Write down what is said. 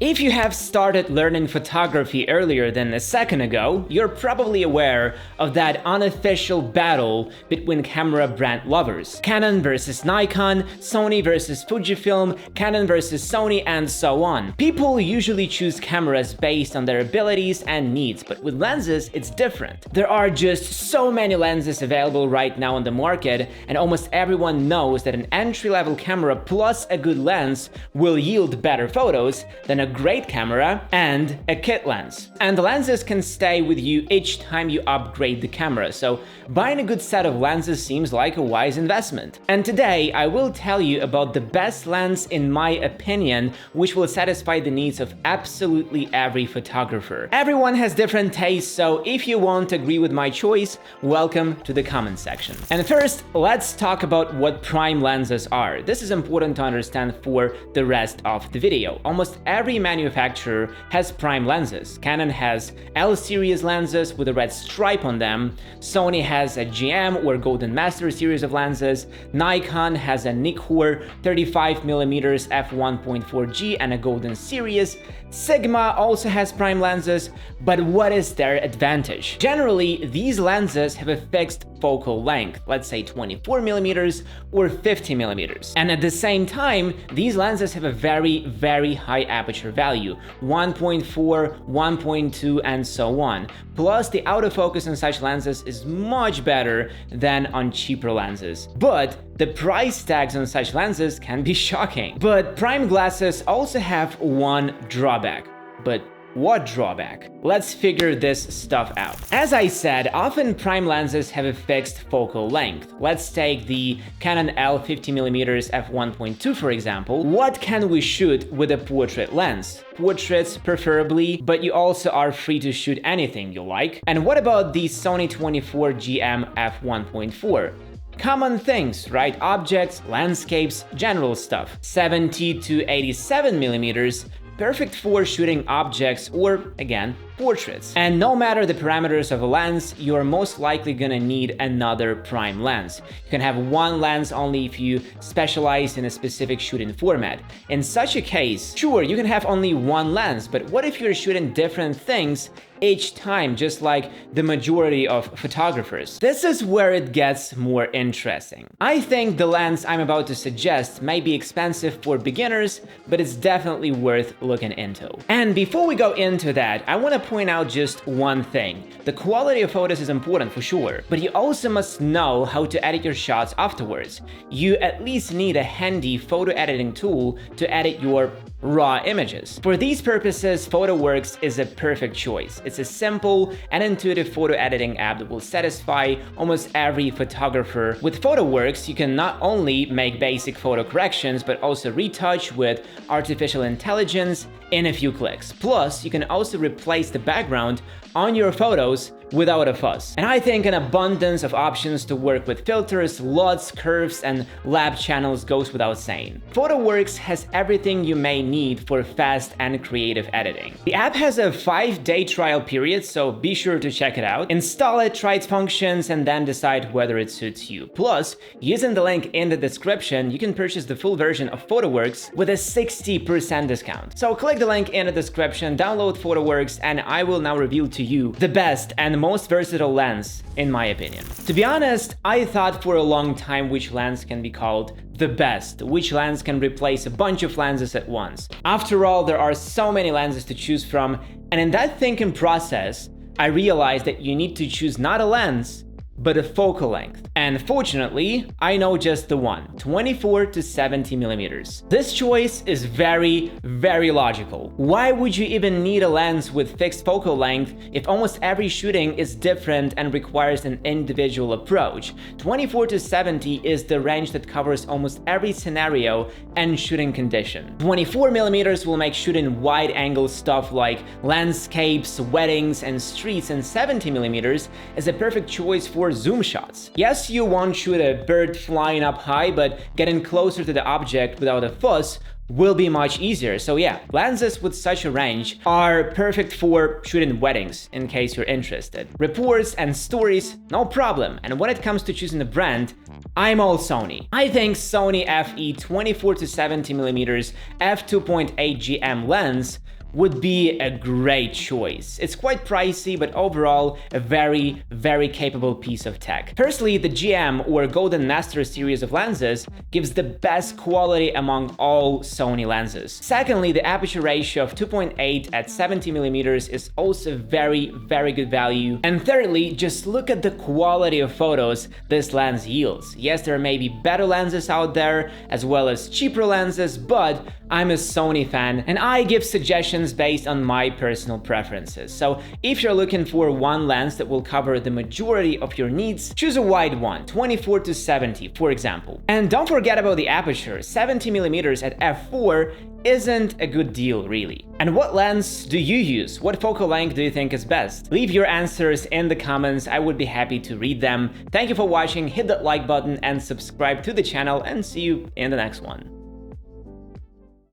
If you have started learning photography earlier than a second ago, you're probably aware of that unofficial battle between camera brand lovers. Canon versus Nikon, Sony versus Fujifilm, Canon versus Sony, and so on. People usually choose cameras based on their abilities and needs, but with lenses, it's different. There are just so many lenses available right now on the market, and almost everyone knows that an entry-level camera plus a good lens will yield better photos than a great camera and a kit lens. And the lenses can stay with you each time you upgrade the camera, so buying a good set of lenses seems like a wise investment. And today I will tell you about the best lens in my opinion, which will satisfy the needs of absolutely every photographer. Everyone has different tastes, so if you won't agree with my choice, welcome to the comment section. And first, let's talk about what prime lenses are. This is important to understand for the rest of the video. Almost every manufacturer has prime lenses. Canon has L series lenses with a red stripe on them, Sony has a GM or Golden Master series of lenses, Nikon has a Nikkor 35mm f1.4G and a Golden series, Sigma also has prime lenses, but what is their advantage? Generally, these lenses have a fixed focal length, let's say 24mm or 50mm. And at the same time, these lenses have a very high aperture value, 1.4, 1.2, and so on. Plus, the autofocus on such lenses is much better than on cheaper lenses. But the price tags on such lenses can be shocking. But prime glasses also have one drawback. But what drawback? Let's figure this stuff out. As I said, often prime lenses have a fixed focal length. Let's take the Canon L 50mm f1.2 for example. What can we shoot with a portrait lens? Portraits preferably, but you also are free to shoot anything you like. And what about the Sony 24GM f1.4? Common things, right? Objects, landscapes, general stuff. 70 to 87mm, perfect for shooting objects or, again, portraits. And no matter the parameters of a lens, you're most likely gonna need another prime lens. You can have one lens only if you specialize in a specific shooting format. In such a case, sure, you can have only one lens, but what if you're shooting different things each time, just like the majority of photographers? This is where it gets more interesting. I think the lens I'm about to suggest may be expensive for beginners, but it's definitely worth looking into. And before we go into that, I want to point out just one thing. The quality of photos is important for sure, but you also must know how to edit your shots afterwards. You at least need a handy photo editing tool to edit your raw images. For these purposes, PhotoWorks is a perfect choice. It's a simple and intuitive photo editing app that will satisfy almost every photographer. With PhotoWorks, you can not only make basic photo corrections, but also retouch with artificial intelligence in a few clicks. Plus, you can also replace the background on your photos without a fuss. And I think an abundance of options to work with filters, LUTs, curves, and lab channels goes without saying. PhotoWorks has everything you may need for fast and creative editing. The app has a 5-day trial period, so be sure to check it out. Install it, try its functions, and then decide whether it suits you. Plus, using the link in the description, you can purchase the full version of PhotoWorks with a 60% discount. So click the link in the description, download PhotoWorks, and I will now reveal to you the best and most versatile lens, in my opinion. To be honest, I thought for a long time which lens can be called the best, which lens can replace a bunch of lenses at once. After all, there are so many lenses to choose from, and in that thinking process, I realized that you need to choose not a lens, but a focal length. And fortunately, I know just the one, 24 to 70mm. This choice is very logical. Why would you even need a lens with fixed focal length if almost every shooting is different and requires an individual approach? 24 to 70 is the range that covers almost every scenario and shooting condition. 24mm will make shooting wide-angle stuff like landscapes, weddings, and streets, and 70mm is a perfect choice for zoom shots. Yes, you won't shoot a bird flying up high, but getting closer to the object without a fuss will be much easier. So yeah, lenses with such a range are perfect for shooting weddings, in case you're interested. Reports and stories, no problem. And when it comes to choosing a brand, I'm all Sony. I think Sony FE 24-70mm f2.8 GM lens would be a great choice. It's quite pricey, but overall a very, very capable piece of tech. Firstly, the GM or Golden Master series of lenses gives the best quality among all Sony lenses. Secondly, the aperture ratio of 2.8 at 70mm is also very, very good value. And thirdly, just look at the quality of photos this lens yields. Yes, there may be better lenses out there, as well as cheaper lenses, but I'm a Sony fan, and I give suggestions based on my personal preferences. So if you're looking for one lens that will cover the majority of your needs, choose a wide one, 24-70, for example. And don't forget about the aperture. 70mm at f4 isn't a good deal, really. And what lens do you use? What focal length do you think is best? Leave your answers in the comments. I would be happy to read them. Thank you for watching. Hit that like button and subscribe to the channel, and see you in the next one.